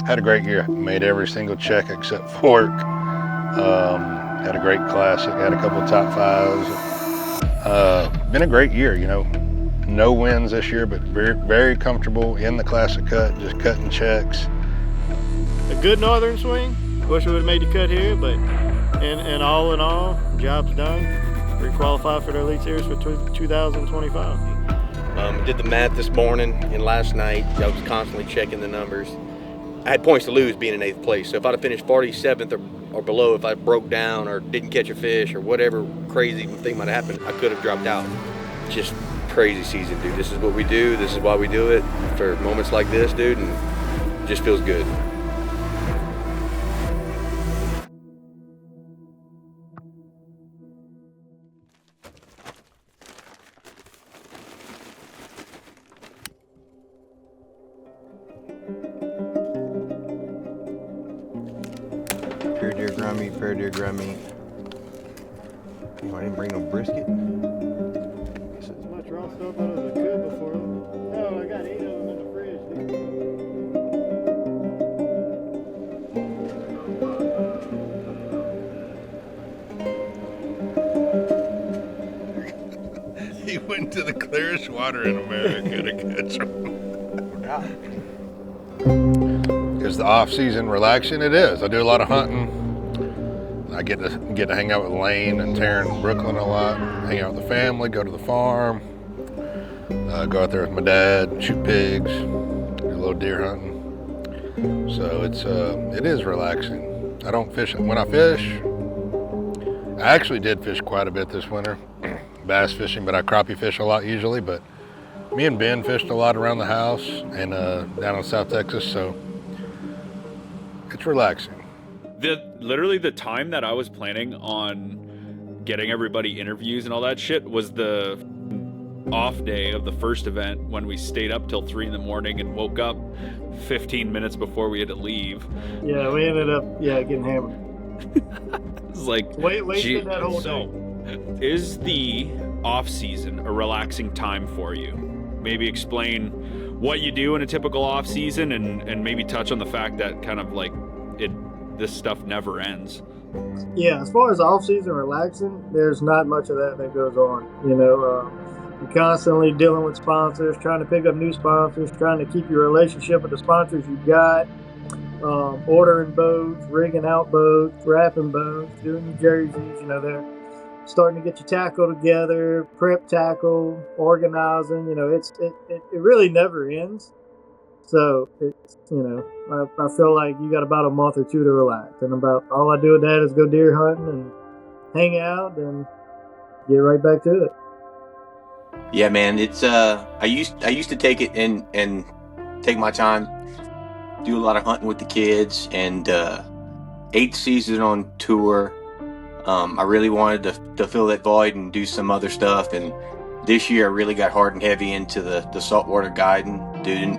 Had a great year. Made every single check except fork. Had a great classic. Had a couple of top fives. Been a great year, you know. No wins this year, but very, very comfortable in the classic cut, just cutting checks. A good northern swing. Wish we would have made the cut here, but in all, job's done. Re-qualified for the Elite Series for 2025. Did the math this morning and last night. I was constantly checking the numbers. I had points to lose being in 8th place. So if I'd have finished 47th or below, if I broke down or didn't catch a fish or whatever crazy thing might have happened, I could have dropped out. Just crazy season, dude. This is what we do. This is why we do it, for moments like this, dude, and it just feels good. Pure deer ground meat, pure deer ground meat. Oh, I didn't bring no brisket. As much raw stuff out as I could before. Oh, I got 8 of them in the fridge, dude. He went to the clearest water in America to catch them. Is the off season relaxing? It is. I do a lot of hunting. I get to hang out with Lane and Taryn in Brooklyn a lot. Hang out with the family. Go to the farm. Go out there with my dad. Shoot pigs. Do a little deer hunting. So it is relaxing. I don't fish when I fish. I actually did fish quite a bit this winter. Bass fishing, but I crappie fish a lot usually. But me and Ben fished a lot around the house and down in South Texas. So it's relaxing. Literally the time that I was planning on getting everybody interviews and all that shit was the off day of the first event, when we stayed up till 3 a.m. and woke up 15 minutes before we had to leave. Yeah, we ended up getting hammered. It's like wasted that whole day. Is the off season a relaxing time for you? Maybe explain what you do in a typical off season, and maybe touch on the fact that kind of like this stuff never ends. Yeah, as far as off-season relaxing, there's not much of that goes on. You know, you're constantly dealing with sponsors, trying to pick up new sponsors, trying to keep your relationship with the sponsors you got, ordering boats, rigging out boats, wrapping boats, doing your jerseys. You know, they're starting to get your tackle together, prep tackle, organizing. You know, it really never ends. So, it's, you know, I feel like you got about a month or two to relax. And about all I do with that is go deer hunting and hang out and get right back to it. Yeah, man, it's I used to take it and take my time, do a lot of hunting with the kids, and 8th season on tour. I really wanted to fill that void and do some other stuff, and this year I really got hard and heavy into the saltwater guiding,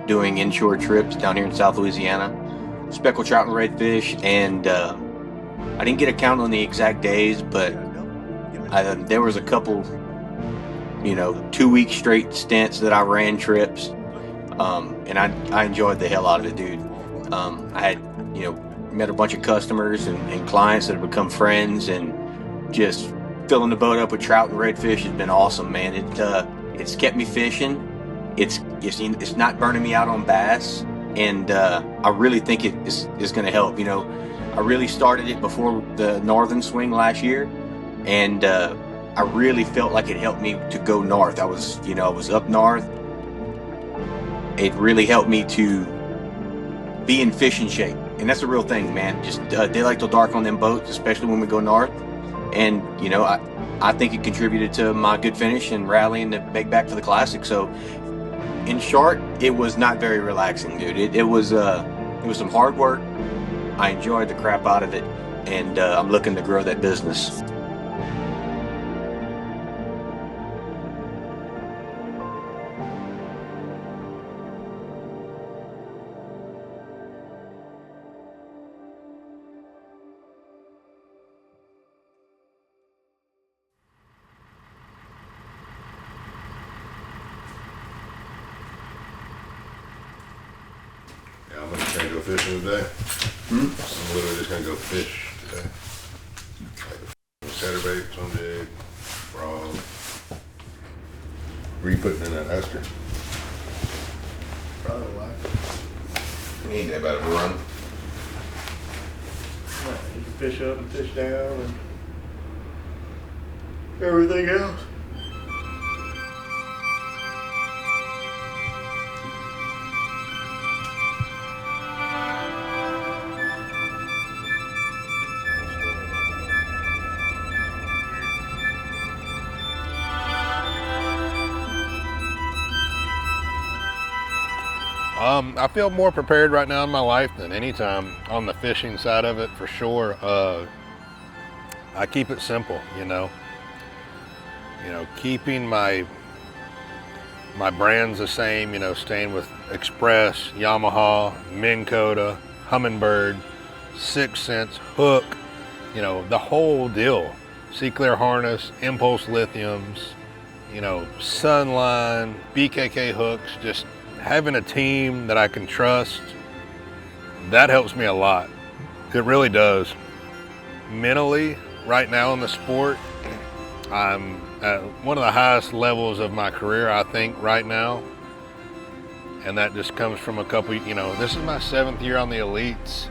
doing inshore trips down here in South Louisiana, speckled trout and redfish, and I didn't get a count on the exact days, but there was a couple, 2-week straight stints that I ran trips, and I enjoyed the hell out of it, dude. I had, met a bunch of customers and clients that have become friends, and just filling the boat up with trout and redfish has been awesome, man. It's kept me fishing. It's not burning me out on bass, and I really think it is going to help. I really started it before the northern swing last year, and I really felt like it helped me to go north. I was up north. It really helped me to be in fishing shape, and that's a real thing, man. Just daylight till dark on them boats, especially when we go north. And I think it contributed to my good finish and rallying to make back for the classic. So, in short, it was not very relaxing, dude. It was some hard work. I enjoyed the crap out of it, and I'm looking to grow that business. gonna go fishing today? I'm literally just gonna go fish today. Like chatterbait, swim jig, frog. Where you putting in that Esther? Probably like You ain't that bad of a run. you can fish up and fish down and everything else. I feel more prepared right now in my life than any time on the fishing side of it, for sure. I keep it simple, you know. Keeping my brands the same, staying with Express, Yamaha, Minn Kota, Humminbird, 6 Sense, Hook, the whole deal. Sea Clear harness, Impulse lithiums, Sunline, BKK hooks, just having a team that I can trust, that helps me a lot. It really does. Mentally, right now in the sport, I'm at one of the highest levels of my career, I think, right now. And that just comes from a couple, this is my 7th year on the Elites.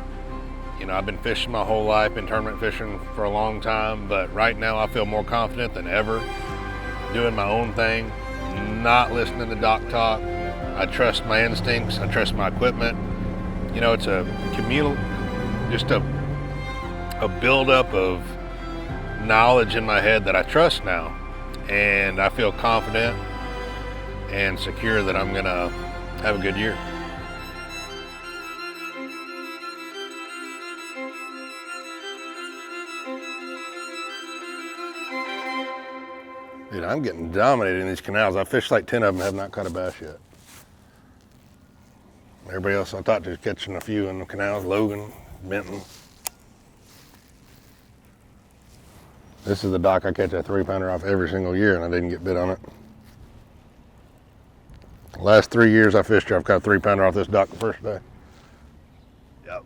I've been fishing my whole life, been tournament fishing for a long time, but right now I feel more confident than ever, doing my own thing, not listening to doc talk. I trust my instincts, I trust my equipment. It's a communal, just a buildup of knowledge in my head that I trust now. And I feel confident and secure that I'm gonna have a good year. Dude, I'm getting dominated in these canals. I fished like 10 of them, have not caught a bass yet. Everybody else I thought was catching a few in the canals, Logan, Benton. This is the dock I catch a 3-pounder off every single year, and I didn't get bit on it. The last 3 years I fished here, I've caught a 3-pounder off this dock the first day. Yep.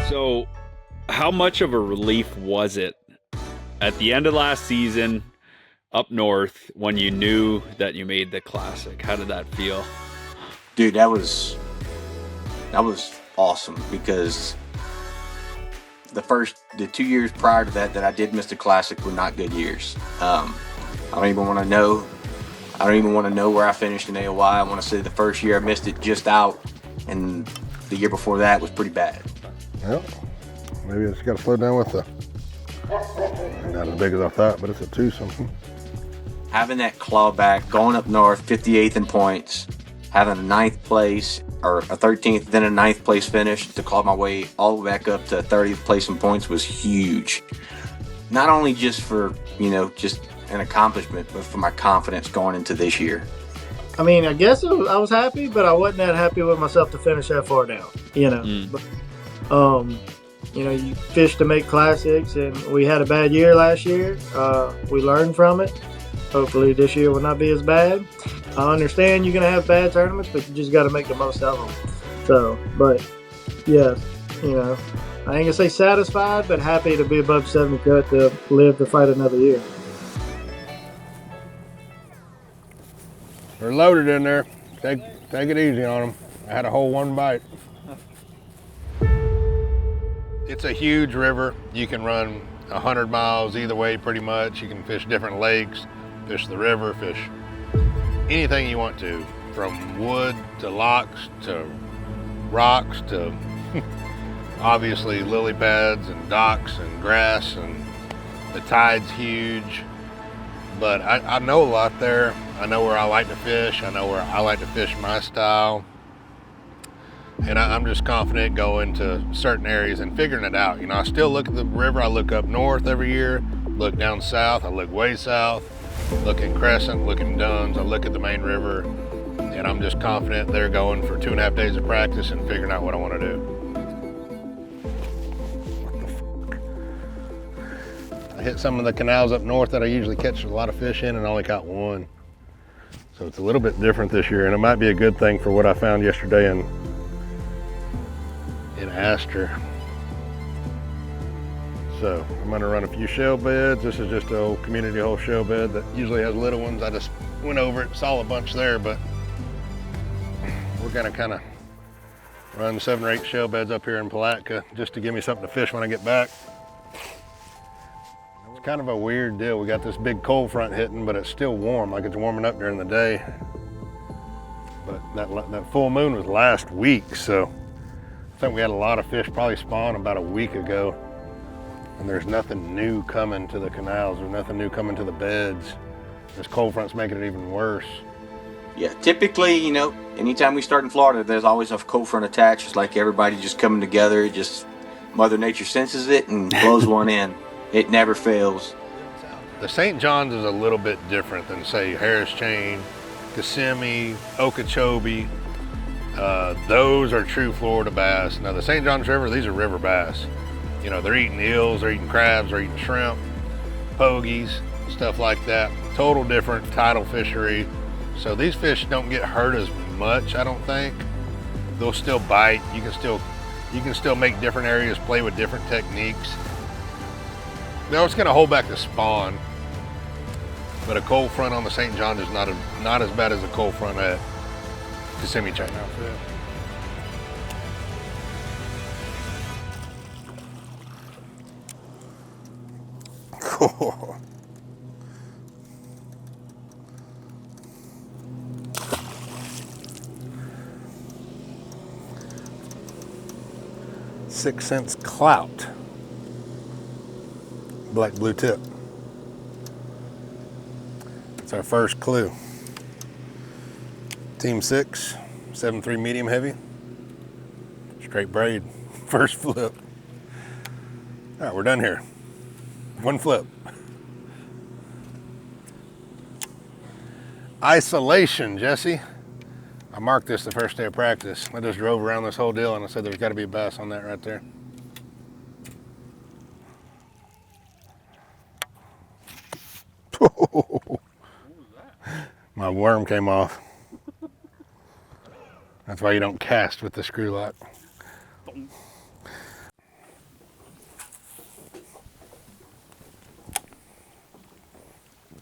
So, how much of a relief was it at the end of last season up north when you knew that you made the Classic? How did that feel? Dude, that was awesome, because the 2 years prior to that I did miss the Classic were not good years. I don't even want to know where I finished in AOY. I want to say the first year I missed it just out, and the year before that was pretty bad. Well, maybe I just got to slow down with the, not as big as I thought, but it's a twosome. Having that claw back, going up north, 58th in points, having a 9th place or a 13th, then a 9th place finish to claw my way all the way back up to 30th place in points was huge. Not only just for, just an accomplishment, but for my confidence going into this year. I mean, I guess I was happy, but I wasn't that happy with myself to finish that far down, But, you fish to make classics, and we had a bad year last year. We learned from it. Hopefully this year will not be as bad. I understand you're going to have bad tournaments, but you just got to make the most of them. So, but, yes, I ain't going to say satisfied, but happy to be above 70 cut to live to fight another year. They're loaded in there. Take it easy on them. I had a whole one bite. It's a huge river. You can run 100 miles either way pretty much. You can fish different lakes, fish the river, fish anything you want to, from wood to locks to rocks to obviously lily pads and docks and grass, and the tide's huge. But I know a lot there. I know where I like to fish. I know where I like to fish my style. And I'm just confident going to certain areas and figuring it out. I still look at the river. I look up north every year, look down south. I look way south, look in Crescent, look in Duns. I look at the main river, and I'm just confident they're going for 2.5 days of practice and figuring out what I want to do. I hit some of the canals up north that I usually catch a lot of fish in and only caught one. So it's a little bit different this year, and it might be a good thing for what I found yesterday in Astor. So I'm gonna run a few shell beds. This is just an old community hole shell bed that usually has little ones. I just went over it, saw a bunch there, but we're gonna kind of run 7 or 8 shell beds up here in Palatka just to give me something to fish when I get back. It's kind of a weird deal. We got this big cold front hitting, but it's still warm, like it's warming up during the day. But that full moon was last week, so I think we had a lot of fish probably spawn about a week ago. And there's nothing new coming to the canals. There's nothing new coming to the beds. This cold front's making it even worse. Yeah, typically, you know, anytime we start in Florida, there's always a cold front attached. It's like everybody just coming together. Just Mother Nature senses it and blows one in. It never fails. The St. John's is a little bit different than, say, Harris Chain, Kissimmee, Okeechobee. Those are true Florida bass. Now, the St. John's River, these are river bass. You know, they're eating eels, they're eating crabs, they're eating shrimp, pogies, stuff like that. Total different tidal fishery. So these fish don't get hurt as much, I don't think. They'll still bite. You can still make different areas play with different techniques. Now it's gonna hold back the spawn, but a cold front on the St. John is not as bad as a cold front at Kissimmee Chain Outfit. Cool. Six Cents Clout. Black blue tip. It's our first clue. Team 6, 7.3 medium heavy. Straight braid. First flip. All right, we're done here. One flip. Isolation, Jesse. I marked this the first day of practice. I just drove around this whole deal and I said there's got to be a bass on that right there. My worm came off. That's why you don't cast with the screw lock.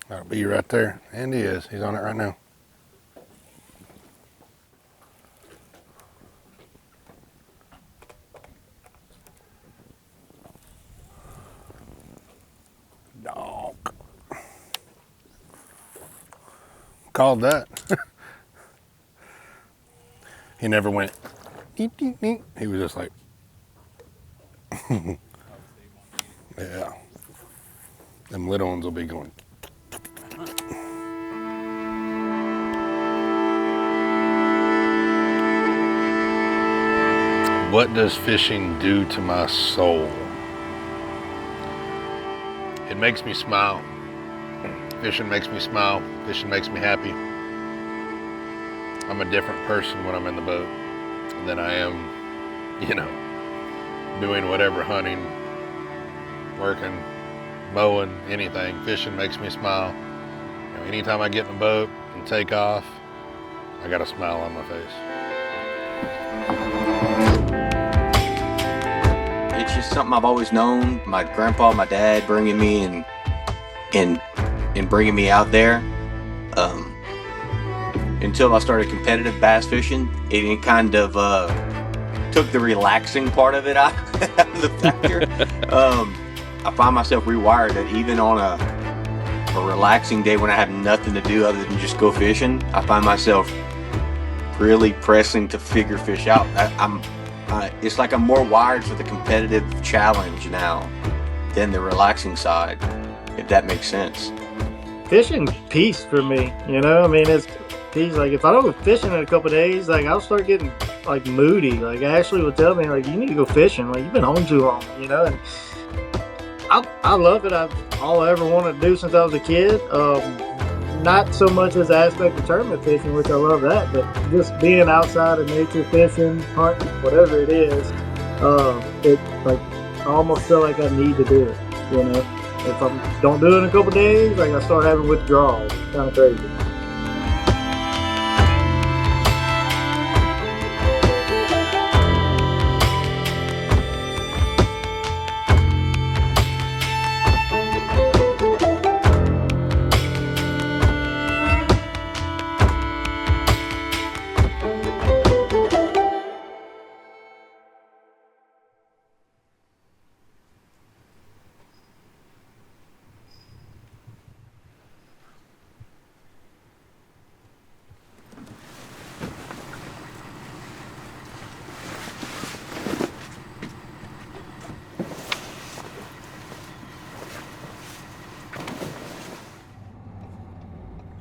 That'll be right there. And he is. He's on it right now. Dog. Called that. He never went. Deep, deep, deep. He was just like. Yeah. Them little ones will be going. What does fishing do to my soul? It makes me smile. Fishing makes me smile. Fishing makes me happy. I'm a different person when I'm in the boat than I am, you know, doing whatever, hunting, working, mowing, anything. Fishing makes me smile. You know, anytime I get in the boat and take off, I got a smile on my face. It's just something I've always known. My grandpa, my dad bringing me and bringing me out there. Until I started competitive bass fishing, it kind of took the relaxing part of it out of the factor. I find myself rewired that even on a relaxing day when I have nothing to do other than just go fishing, I find myself really pressing to figure fish out. It's like I'm more wired for the competitive challenge now than the relaxing side, if that makes sense. Fishing peace for me, you know. I mean, it's peace. Like if I don't go fishing in a couple of days, like I'll start getting like moody. Like Ashley would tell me, like, you need to go fishing. Like you've been home too long, you know. And I love it. All I ever wanted to do since I was a kid. Not so much as the aspect of tournament fishing, which I love that, but just being outside of nature, fishing, hunting, whatever it is. It like I almost feel like I need to do it, you know. If I don't do it in a couple days, like I start having withdrawals. It's kind of crazy.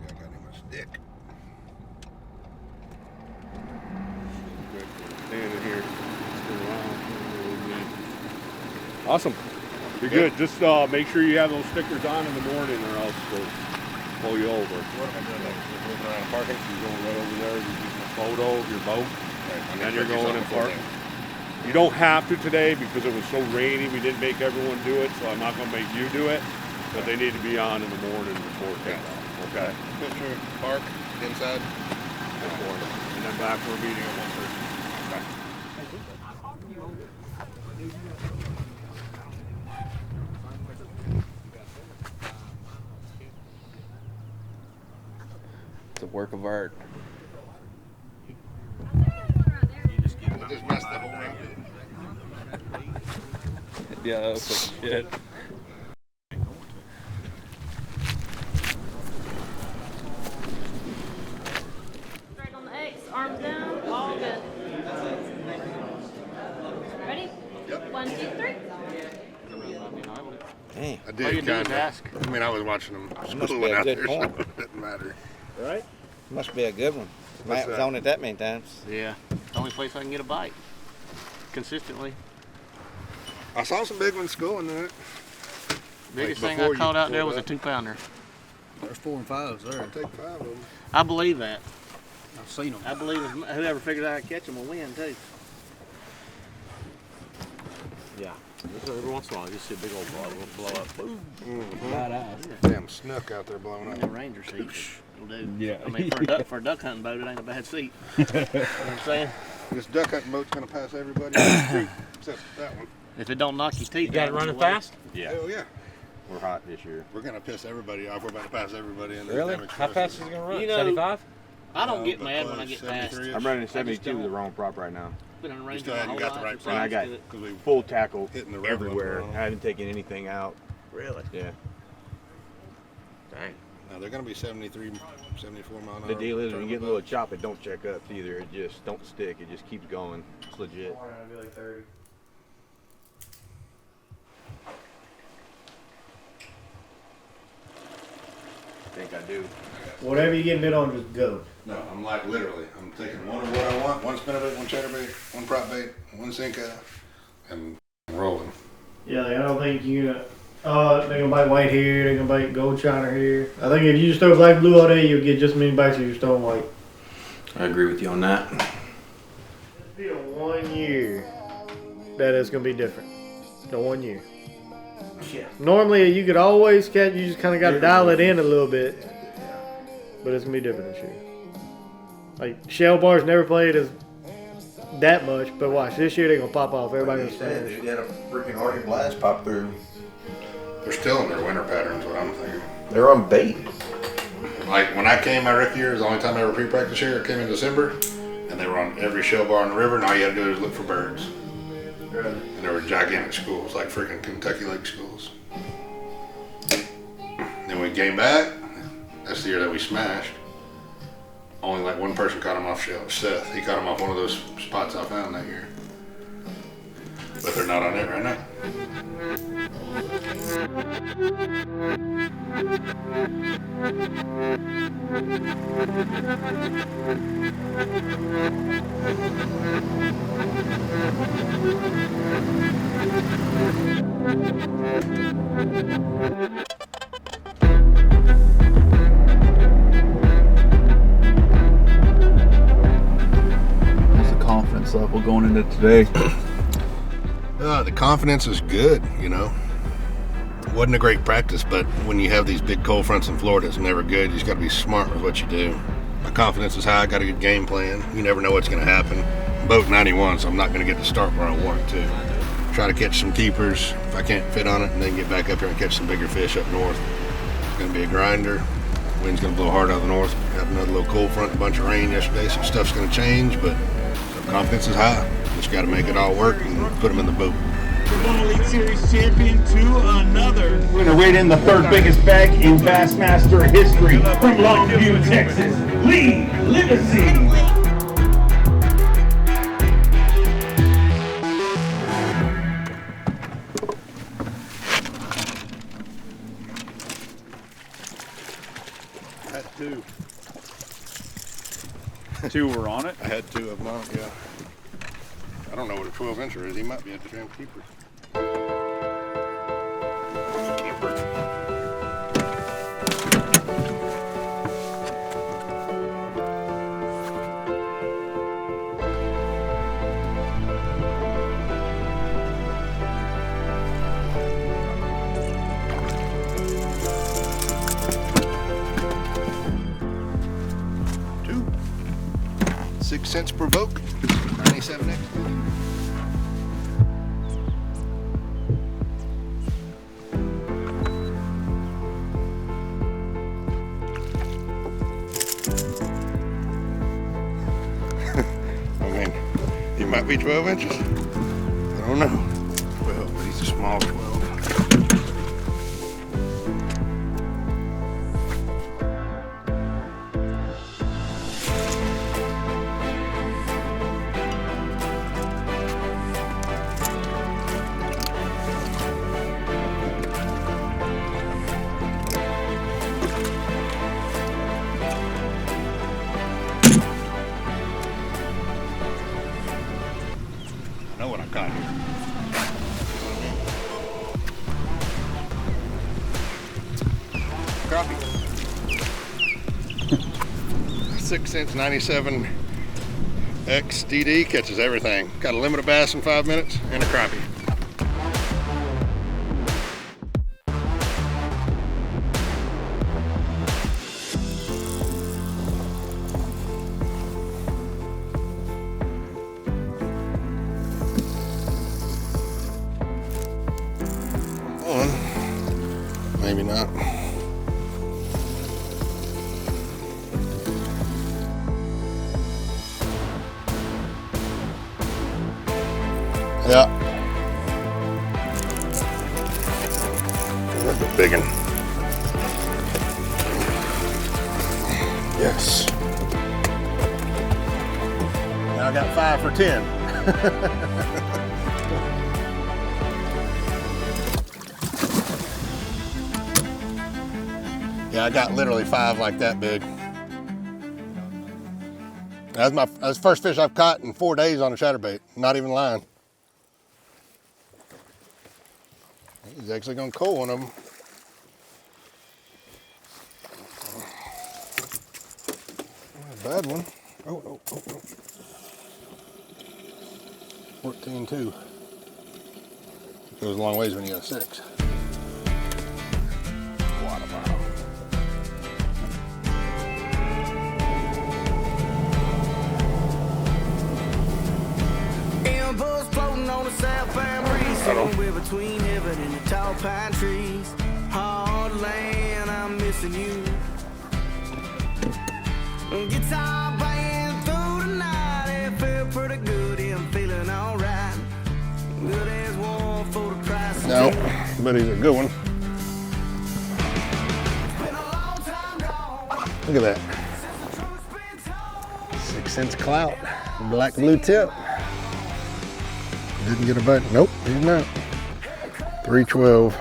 I got him a stick. Standing here. Awesome. You're good. Just make sure you have those stickers on in the morning or else they'll pull you over. What am I doing next? Just moving around and parking? You're going right over there, you're taking a photo of your boat, Right, and then you're going and parking. You don't have to today because it was so rainy. We didn't make everyone do it, so I'm not going to make you do it. But they need to be on in the morning before takeoff. Okay. Picture, park, inside. And then back for a meeting at 1:30. Okay. It's a work of art. You just messed the whole round. Yeah, that was like shit. Straight on the X, arms down, all good. Ready? Yep. 1, 2, 3. Dang. I did kind of. I mean, I was watching them schooling be a out good there, so point. it didn't matter. Right? Must be a good one. Matt was that? on it that many times. Yeah, the only place I can get a bite consistently. I saw some big ones schooling in it. Biggest Like thing I before you caught out there pulled was a up. 2-pounder. There's 4 and 5s there. I'll take 5 of them. I believe that. I've seen them. I believe whoever figures out how to catch them will win too. Yeah, just every once in a while, you see a big old bottle blow up. Boom. Damn snook out there blowing In the up. ranger seat, it'll do. Yeah. I mean, for a duck hunting boat, it ain't a bad seat. You know what I'm saying? This duck hunting boat's gonna pass everybody on the street except that one. If it don't knock your teeth You got out it of the running way- fast? Yeah, Hell yeah. we're hot this year. We're gonna piss everybody off. We're about to pass everybody in. Really? How fast is it going to run? You know, 75? I don't No, get but mad when I close, get past. 73-ish. I'm running a I just 72 with the don't- wrong prop right now. Been on a ranger still my haven't whole got the life, right it's prop. And I always got good. Because we full tackle hitting the river everywhere. up and I haven't taken anything out. Really? Yeah. Dang. now they're gonna be 73, 74 mile an hour. The deal is when you get a little turbo chop, it don't check up either. It just don't stick. It just keeps going. It's legit. I think I do. Whatever you get bit on, just go. boats. No, I'm like literally. I'm taking one of what I want: one spinnerbait, one chatterbait, one prop bait, one sinker, and rolling. Yeah, like, I don't think you're gonna. They're gonna bite white here. They're gonna bite gold shiner here. I think if you just throw black blue all day, you'll get just as many bites as you're throwing white. I agree with you on that. It'll be a 1 year that it's gonna be different. The 1 year. Yeah. Normally you could always catch. You just kind of got to dial it in a little bit. But it's gonna be different this year. Like shell bars never played as that much, but watch this year they're gonna pop off. Everybody gonna smash. They had a freaking Hardy Blast pop through. They're still in their winter patterns. What I'm thinking. They're on bait. Like when I came my rookie year, it was the only time I ever pre-practiced here. It came in December, and they were on every shell bar in the river, and all you had to do is look for birds. And there were gigantic schools, like freaking Kentucky Lake schools. Then we came back. That's the year that we smashed. Only like one person caught him off shell. Seth, he caught him off one of those spots I found that year. But they're not on it right now. How's the confidence level going into today? The confidence is good, you know. wasn't a great practice, but when you have these big cold fronts in Florida, it's never good. You just got to be smart with what you do. My confidence is high. I got a good game plan. You never know what's going to happen. I'm boat 91, so I'm not going to get to start where I want to. Try to catch some keepers if I can't fit on it, and then get back up here and catch some bigger fish up north. It's going to be a grinder. Wind's going to blow hard out of the north. Had another little cold front, a bunch of rain yesterday, so stuff's going to change, but confidence is high. Just got to make it all work and put them in the boat. One Elite Series champion to another. We're going to wade in the third biggest bag in Bassmaster history. From Longview, Texas, Livesay. I had two. Two were on it? I had two of them on it, yeah. I don't know what a 12-incher is. He might be a damn keeper. Two. 6 cents per boat. 97X. I mean, he might be 12 inches. I don't know. 12, but he's a small 12. I know what I got here. Crappie. 6 cents 97X DD catches everything. Got a limit of bass in 5 minutes and a crappie. Maybe not. Yeah. That's a big one. Yes. Now I got 5 for 10. Yeah, I got literally 5 like that big. That's the first fish I've caught in 4 days on a chatterbait. Not even lying. He's actually gonna cull one of them. A bad one. Oh. 14-2. Goes a long ways when you got 6. Somewhere between heaven and the tall pine trees. Hard land, I'm missing you. Guitar playing through the night, it felt pretty good, I'm feeling alright. Good as warm for the price. No, but he's a good one. Look at that. 6 cents clout, black blue tip. Didn't get a bite. Nope, he's not. 312.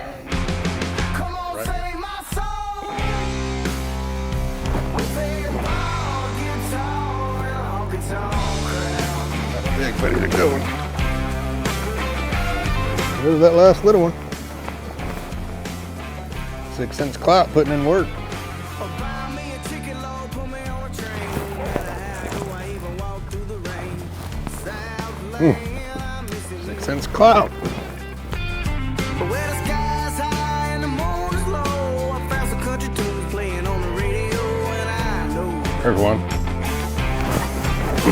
Big, but he's a good one. There's that last little one. 6 cents clout, putting in work. Mm. 6 cents clout. Where the sky's high and the There's one.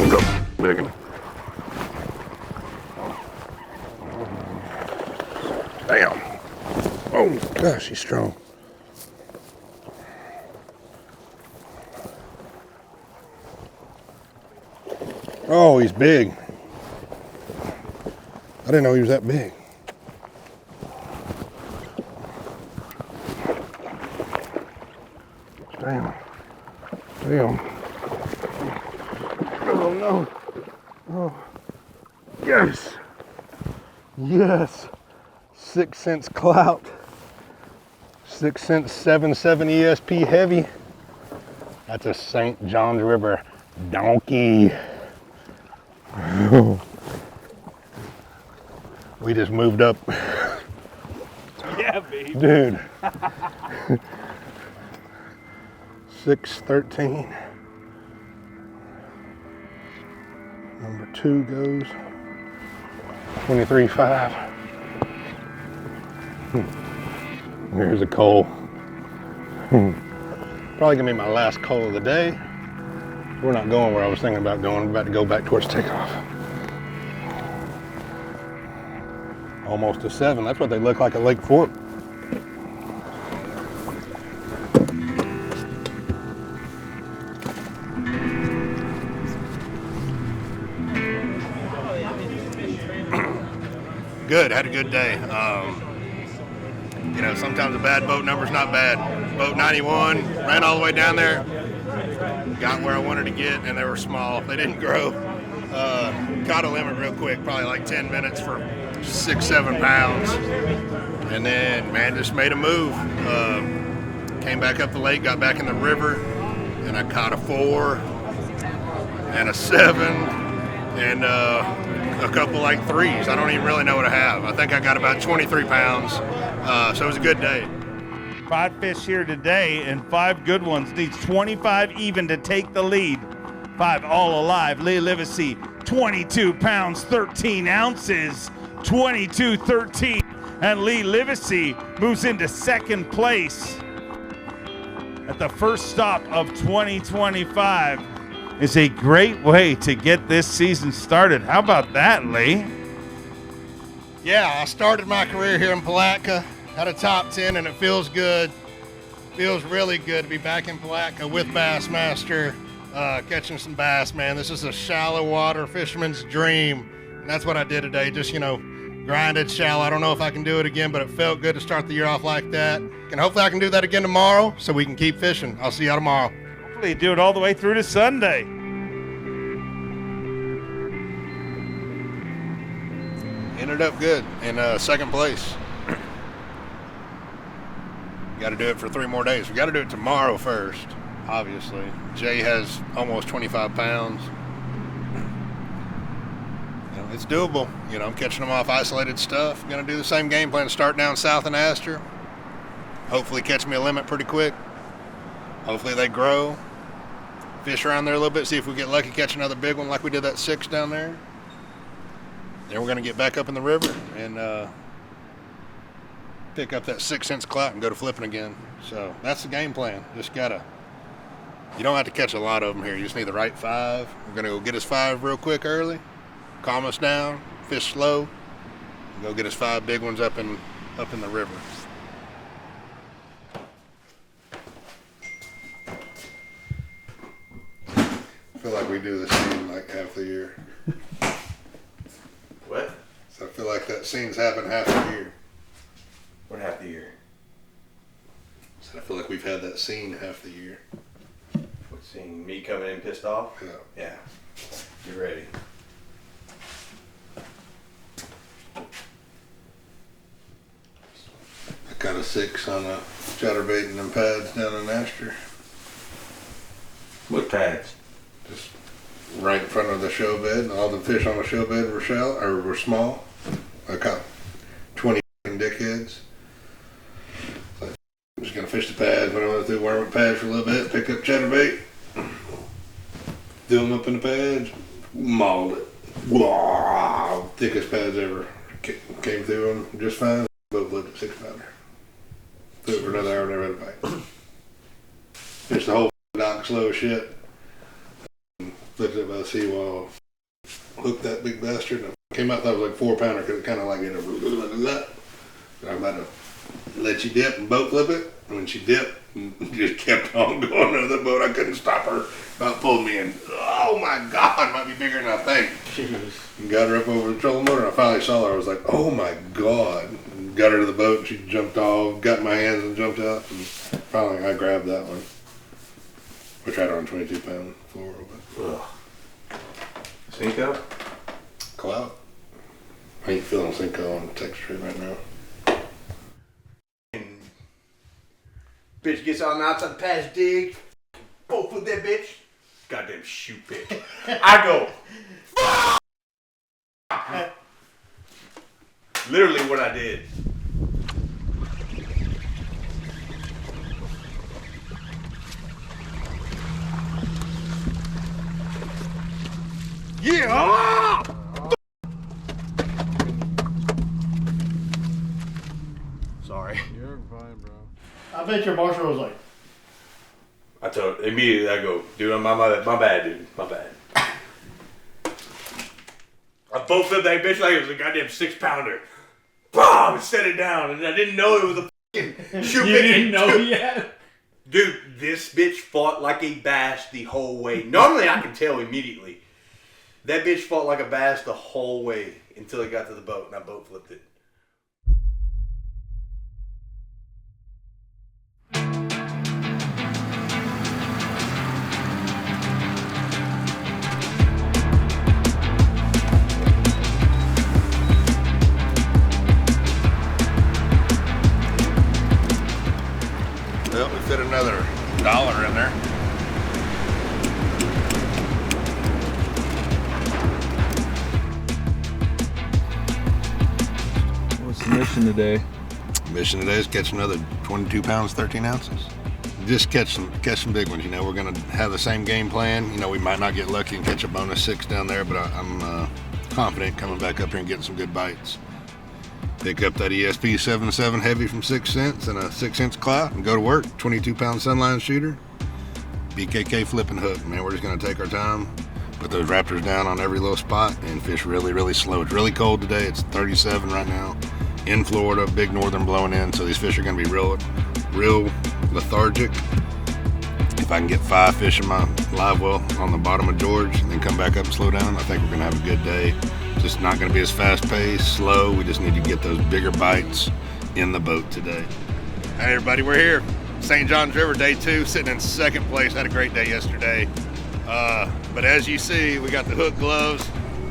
Go big one. Damn. Oh gosh, he's strong. Oh, he's big. I didn't know he was that big. Damn. Damn. Oh no. Oh. Yes. Yes. 6 cents clout. 6 cents 770 ESP heavy. That's a St. John's River donkey. We just moved up. Yeah, baby. Dude. 613. Number 2 goes 23.5. Here's a coal. Probably gonna be my last coal of the day. We're not going where I was thinking about going. We're about to go back towards takeoff. Almost a 7. That's what they look like at Lake Fork. Good, had a good day. You know, sometimes a bad boat number's not bad. Boat 91, ran all the way down there, got where I wanted to get, and they were small. They didn't grow. Caught a limit real quick, probably like 10 minutes for 6-7 pounds. And then, man, just made a move. Came back up the lake, got back in the river, and I caught a 4 and a 7 and a couple like 3s. I don't even really know what I have. I think I got about 23 pounds. So it was a good day. 5 fish here today, and 5 good ones. Needs 25 even to take the lead. 5 all alive. Lee Livesay, 22 pounds, 13 ounces. 22-13. And Lee Livesay moves into second place at the first stop of 2025. Is a great way to get this season started. How about that, Lee? Yeah, I started my career here in Palatka, had a top 10, and it feels good. Feels really good to be back in Palatka with Bassmaster, catching some bass, man. This is a shallow water fisherman's dream, and that's what I did today. Just, you know, grinded shallow. I don't know if I can do it again, but it felt good to start the year off like that. And hopefully I can do that again tomorrow so we can keep fishing. I'll see y'all tomorrow. Hopefully do it all the way through to Sunday. Ended up good in second place. Got to do it for 3 more days. We got to do it tomorrow first, obviously. Jay has almost 25 pounds. You know, it's doable. You know, I'm catching them off isolated stuff. Going to do the same game plan, start down south in Astor. Hopefully catch me a limit pretty quick. Hopefully they grow. Fish around there a little bit, see if we get lucky, catch another big one like we did that 6 down there. Then we're going to get back up in the river and pick up that 6 cents clout and go to flipping again. So that's the game plan. Just gotta, you don't have to catch a lot of them here. You just need the right 5. We're going to go get us 5 real quick early, calm us down, fish slow, and go get us 5 big ones up in the river. I feel like we do this scene like half the year. What? So I feel like that scene's happened half the year. What half the year? So I feel like we've had that scene half the year. What scene? Me coming in pissed off? Yeah. Yeah. You ready? I got a 6 on a chatterbait and them pads down in Astor. What pads? Just right in front of the show bed. All the fish on the show bed were small. I caught 20 dickheads. So I'm just gonna fish the pads. When I went through worm pads for a little bit, pick up chatterbait, threw them up in the pads, mauled it. Wow, thickest pads ever. Came through them just fine. Both lived at 6-pounder. Threw it for another hour, never had a bite. Fished the whole dock slow as shit. flipped it by the seawall, hooked that big bastard, and it came out, thought it was like 4-pounder, because it kind of like, you know, and I'm about to let you dip and boat flip it. And when she dipped, just kept on going under the boat. I couldn't stop her. About pulled me in. Oh my God, might be bigger than I think. Jeez. And got her up over the trolling motor, and I finally saw her. I was like, oh my God. And got her to the boat, and she jumped off, got in my hands and jumped out. And finally, I grabbed that one. We tried her on 22-pound floor. But Cinco? Clout. I ain't feeling Cinco on Texas right now. Bitch gets on the outside pass dig. Both with that bitch. Goddamn shoe pick. I go. Literally what I did. Yeah! Sorry. You're fine, bro. I bet your marshal was like, I told immediately, I go, dude, my bad, dude. My bad. I both flipped that bitch like it was a goddamn 6-pounder. Boom! Set it down, and I didn't know it was a fucking shoe You didn't know yet? Dude, this bitch fought like a bass the whole way. Normally, I can tell immediately. That bitch fought like a bass the whole way until it got to the boat, and I boat flipped it. Well, we fit another $1 in there. What's the mission today? Mission today is catch another 22 pounds, 13 ounces. Just catch some big ones. You know, we're gonna have the same game plan. You know, we might not get lucky and catch a bonus 6 down there, but I'm confident coming back up here and getting some good bites. Pick up that ESP 7.7 heavy from 6 cents and a 6-inch clout and go to work. 22-pound sunline shooter, BKK flipping hook. Man, we're just gonna take our time, put those raptors down on every little spot and fish really, really slow. It's really cold today. It's 37 right now in Florida, big northern blowing in, so these fish are gonna be real lethargic. If I can get 5 fish in my live well on the bottom of George and then come back up and slow down, I think we're gonna have a good day. Just not gonna be as fast paced, slow. We just need to get those bigger bites in the boat today. Hey everybody, we're here. St. Johns River, day 2, sitting in 2nd place. Had a great day yesterday. But as you see, we got the hook gloves,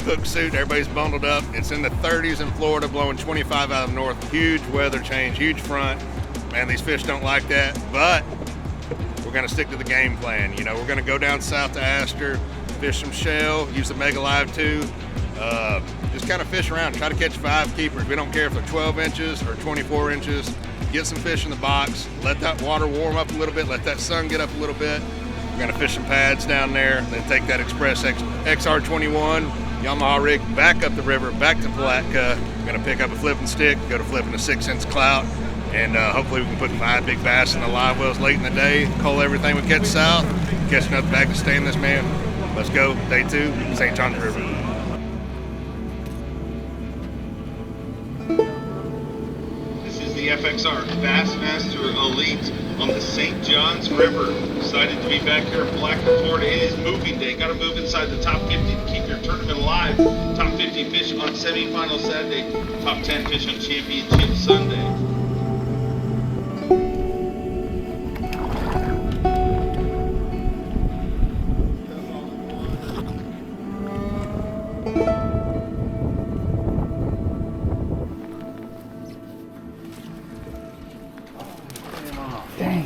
hook suit, everybody's bundled up. It's in the 30s in Florida, blowing 25 out of the north. Huge weather change, huge front. Man, these fish don't like that, but we're gonna stick to the game plan. You know, we're gonna go down south to Astor, fish some shell, use the Mega Live 2. Just kind of fish around, try to catch 5 keepers. We don't care if they're 12 inches or 24 inches. Get some fish in the box, let that water warm up a little bit, let that sun get up a little bit. We're gonna fish some pads down there, then take that Express XR21 Yamaha rig back up the river, back to Palatka. We're gonna pick up a flipping stick, go to flipping a 6-inch clout, and hopefully we can put 5 big bass in the live wells late in the day, cull everything we catch south, catch another bag to stay in this, man. Let's go, day 2, St. Johns River. The FXR Bassmaster Elite on the St. Johns River. Excited to be back here in Palatka, Florida. It is moving day. Got to move inside the top 50 to keep your tournament alive. Top 50 fish on semifinal Saturday. Top 10 fish on championship Sunday.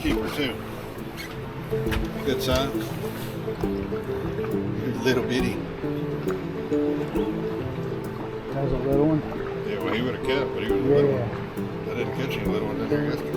Keeper too. Good size. Little bitty. that was a little one. Yeah, well he would have kept, but he was a little one. I didn't catch any little ones in here yesterday.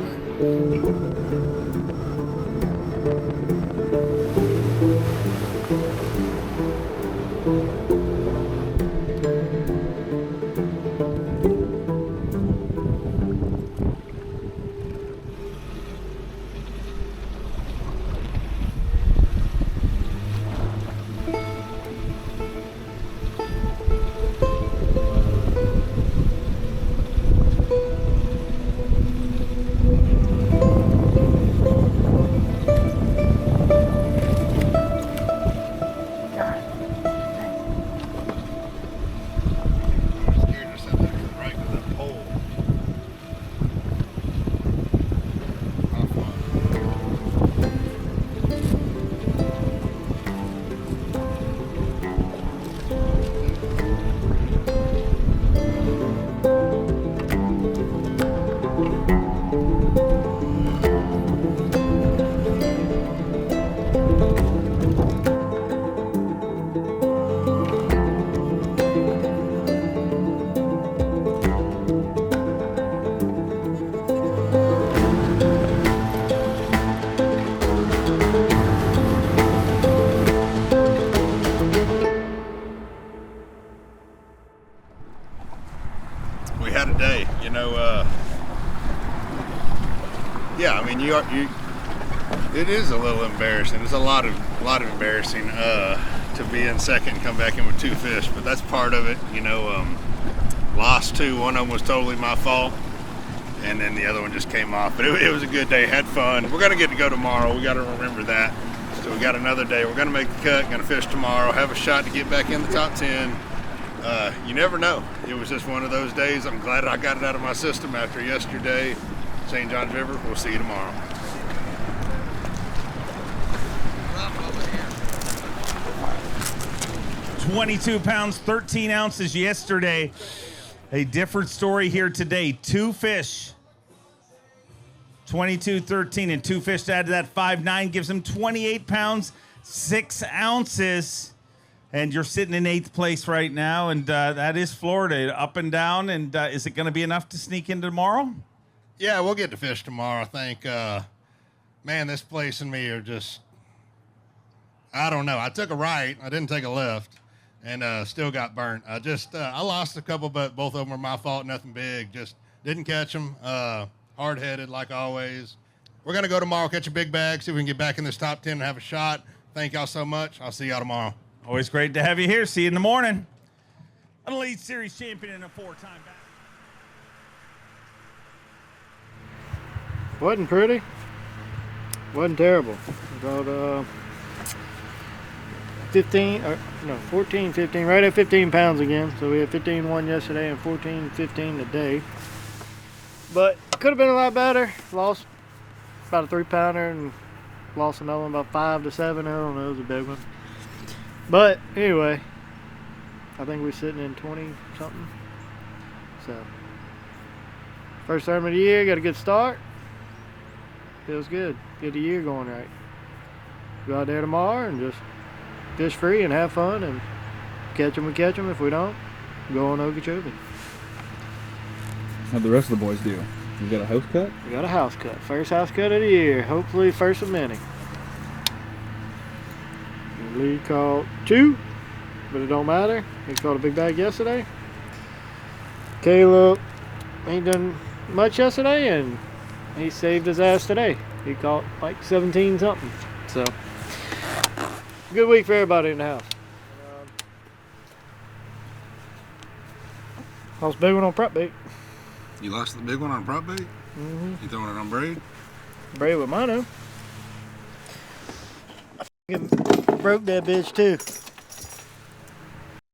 we had a day. You know, yeah. I mean, it is a little embarrassing. It's a lot of embarrassing to be in second and come back in with 2 fish, but that's part of it. You know, lost 2. One of them was totally my fault, and then the other one just came off. But it was a good day. Had fun. We're gonna get to go tomorrow. We got to remember that. So we got another day. We're gonna make the cut. Gonna fish tomorrow. Have a shot to get back in the top 10. You never know. It was just one of those days. I'm glad I got it out of my system after yesterday. St. Johns River. We'll see you tomorrow. "22 pounds, 13 ounces yesterday. A different story here today. 2 fish. 22, 13, and 2 fish to add to that 5'9" gives him 28 pounds, 6 ounces. And you're sitting in 8th place right now, and that is Florida, up and down. And is it going to be enough to sneak in tomorrow? Yeah, we'll get to fish tomorrow, I think. Man, this place and me are just, I don't know. I took a right. I didn't take a left, and still got burnt. I lost a couple, but both of them were my fault. Nothing big. Just didn't catch them. Hard-headed like always. We're going to go tomorrow, catch a big bag, see if we can get back in this top 10 and have a shot. Thank y'all so much. I'll see y'all tomorrow. Always great to have you here. See you in the morning. An Elite Series champion and a 4-time back. Wasn't pretty. Wasn't terrible. About 14, 15, right at 15 pounds again. So we had 15-1 yesterday and 14-15 today. But could have been a lot better. Lost about a 3-pounder and lost another one about 5 to 7. I don't know, it was a big one. But anyway, I think we're sitting in 20 something. So first time of the year, got a good start. Feels good. Get the year going right. Go out there tomorrow and just fish free and have fun, and catch them, we catch them. If we don't, go on Okeechobee. How'd the rest of the boys do? You got a house cut? We got a house cut. First house cut of the year. Hopefully first of many. Lee caught 2, but it don't matter. He caught a big bag yesterday. Caleb ain't done much yesterday, and he saved his ass today. He caught like 17 something. So good week for everybody in the house. Lost a big one on prop bait. You lost the big one on prop bait? Mm-hmm. You throwing it on braid? Braid with mono. I broke that bitch too.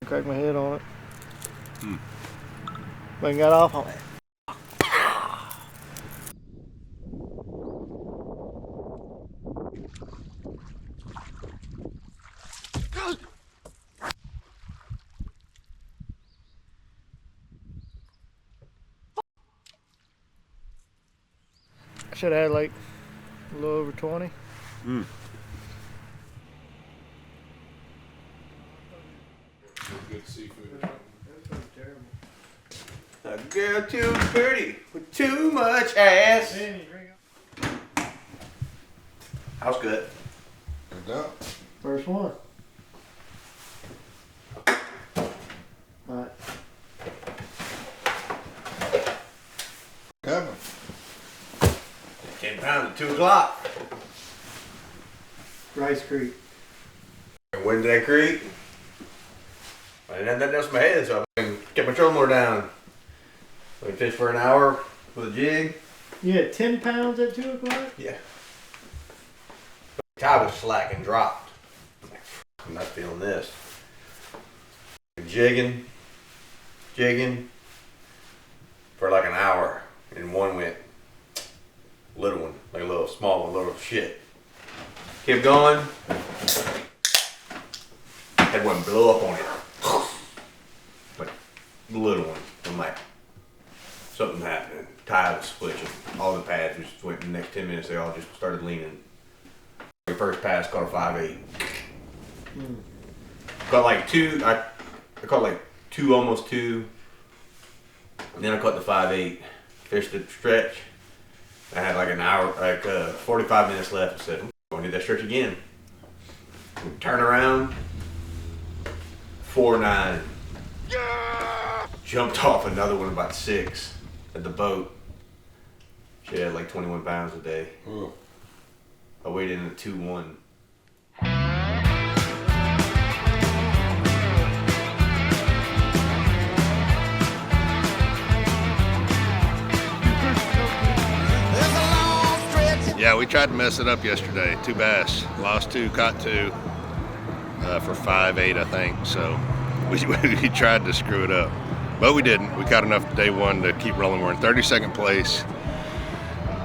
Cracked my head on it. But got off on it. I should have had like a little over 20. Good seafood. A girl too pretty with too much ass. House good. Good job. First one. Alright. Kevin. 10 pounds at 2 o'clock. Rice Creek. Wednesday Creek. I didn't have nothing else in my head, so I kept my trolling motor down. We fished for an hour with a jig. You had 10 pounds at 2 o'clock? Yeah. The tide was slack and dropped. I'm like, I'm not feeling this. Jigging for like an hour, and one went little one, like a little small one, little shit. Kept going. Had one blow up on it. Like the little one. I'm like, something happened. Tide was switching. All the pads just went in the next 10 minutes. They all just started leaning. The first pass caught a 5/8. Caught like 2. I caught like 2, almost 2. And then I caught the 5/8. Fished the stretch. I had like an hour, 45 minutes left. I said, I'm going to hit that stretch again. Turn around. 4.9. jumped off another one about 6 at the boat. She had like 21 pounds a day. I weighed in at 2-1. Yeah, we tried to mess it up yesterday. 2 bass, lost 2, caught 2 for 5.8, I think. So we tried to screw it up, but we didn't. We caught enough day 1 to keep rolling. We're in 32nd place.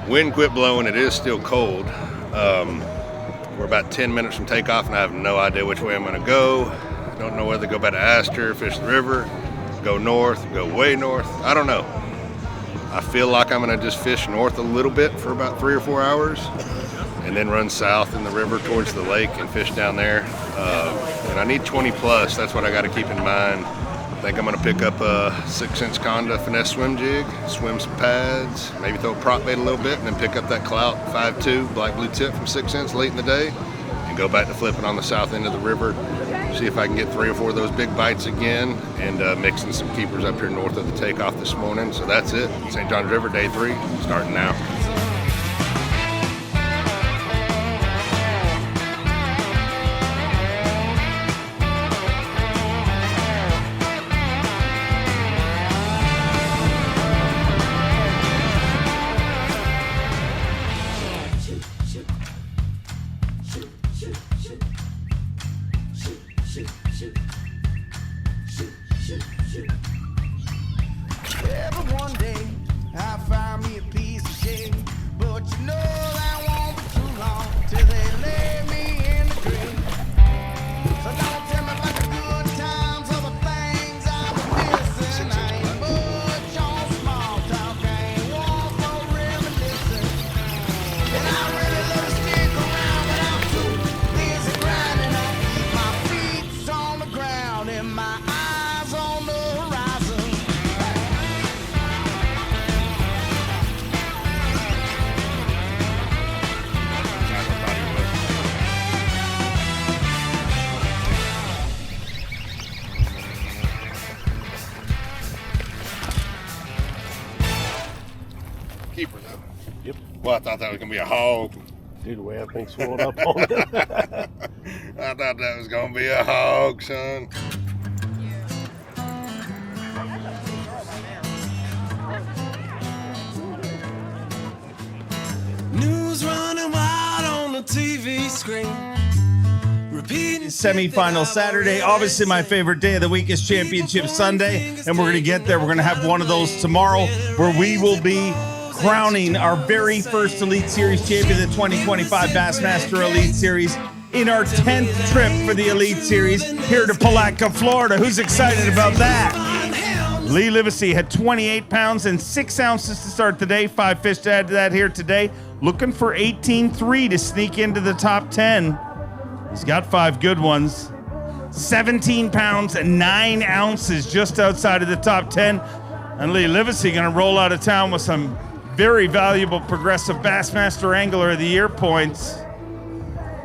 Wind quit blowing. It is still cold. We're about 10 minutes from takeoff, and I have no idea which way I'm going to go. I don't know whether to go back to Astor, fish the river, go north, go way north. I don't know. I feel like I'm going to just fish north a little bit for about 3 or 4 hours and then run south in the river towards the lake and fish down there. And I need 20 plus. That's what I got to keep in mind. I think I'm going to pick up a 6-inch Conda finesse swim jig, swim some pads, maybe throw a prop bait a little bit, and then pick up that Clout 5.2 black blue tip from 6 cents late in the day and go back to flipping on the south end of the river. See if I can get 3 or 4 of those big bites again, and mixing some keepers up here north of the takeoff this morning. So that's it. St. Johns River, day 3, starting now. Every one day I find me a piece of cake, but you know that won't be too long till they lay me in the grave. So don't tell me about the good times or the things I was missing. I ain't much on small talk, I ain't one for reminiscing. And I really love to stick around, but I'm too busy grinding. I keep my feet on the ground and my eyes on the horizon. Keeper though. Yep. Well, I thought that was gonna be a hog. Dude, the way that thing swelled up on it. I thought that was gonna be a hog, son. News running wild on the TV screen. Repeating Semi-final Saturday. Obviously, my favorite day of the week is Championship Sunday, and we're going to get there. We're going to have one of those tomorrow where we will be crowning our very first Elite Series champion, the 2025 Bassmaster Elite Series, in our 10th trip for the Elite Series here to Palatka, Florida. Who's excited about that? Lee Livesay had 28 pounds and 6 ounces to start the day. 5 fish to add to that here today. Looking for 18.3 to sneak into the top 10. He's got 5 good ones. 17 pounds and 9 ounces just outside of the top 10. And Lee Livesay going to roll out of town with some very valuable Progressive Bassmaster Angler of the Year points.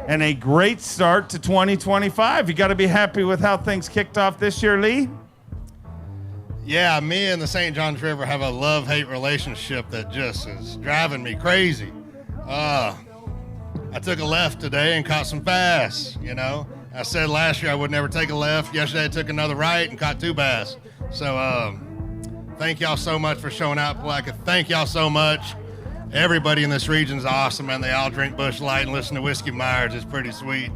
And a great start to 2025. You got to be happy with how things kicked off this year, Lee. Yeah, me and the St. Johns River have a love-hate relationship that just is driving me crazy. I took a left today and caught some bass, you know. I said last year I would never take a left. Yesterday I took another right and caught 2 bass. So thank y'all so much for showing out, Palatka. Thank y'all so much. Everybody in this region is awesome, and they all drink Busch Light and listen to Whiskey Myers. It's pretty sweet.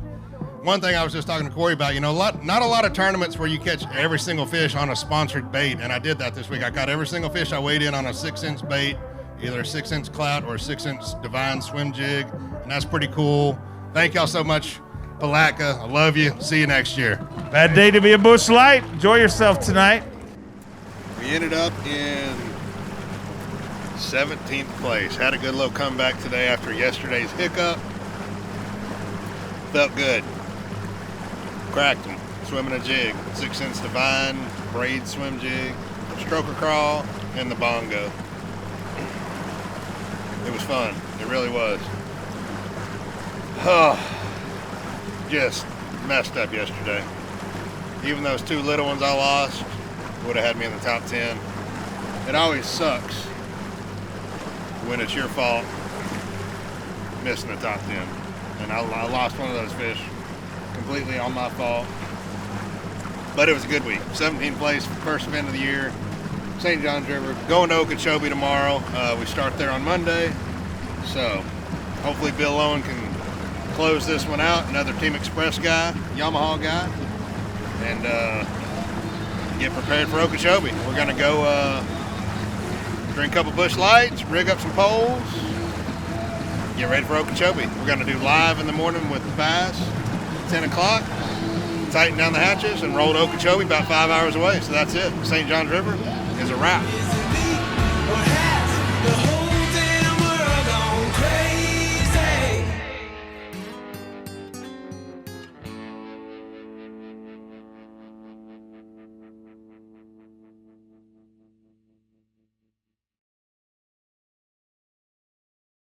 One thing I was just talking to Corey about, you know, not a lot of tournaments where you catch every single fish on a sponsored bait, and I did that this week. I caught every single fish I weighed in on a 6-inch bait, either a 6-inch Clout or a 6-inch Divine swim jig, and that's pretty cool. Thank y'all so much, Palatka. I love you. See you next year. Bad day to be a Busch Light. Enjoy yourself tonight. We ended up in 17th place. Had a good little comeback today after yesterday's hiccup. Felt good. Cracked them. Swimming a jig. 6-inch Divine, braid swim jig, stroker crawl, and the bongo. It was fun. It really was. Just messed up yesterday. Even those 2 little ones I lost would have had me in the top 10. It always sucks when it's your fault missing the top 10. And I lost one of those fish completely on my fault. But it was a good week. 17th place, first event of the year. St. John's River. Going to Okeechobee tomorrow. We start there on Monday. So hopefully Bill Owen can close this one out. Another Team Express guy, Yamaha guy. And get prepared for Okeechobee. We're going to go drink a couple Busch Lights, rig up some poles, get ready for Okeechobee. We're going to do live in the morning with Bass, 10 o'clock, tighten down the hatches, and roll to Okeechobee about 5 hours away. So that's it. St. John's River is a wrap.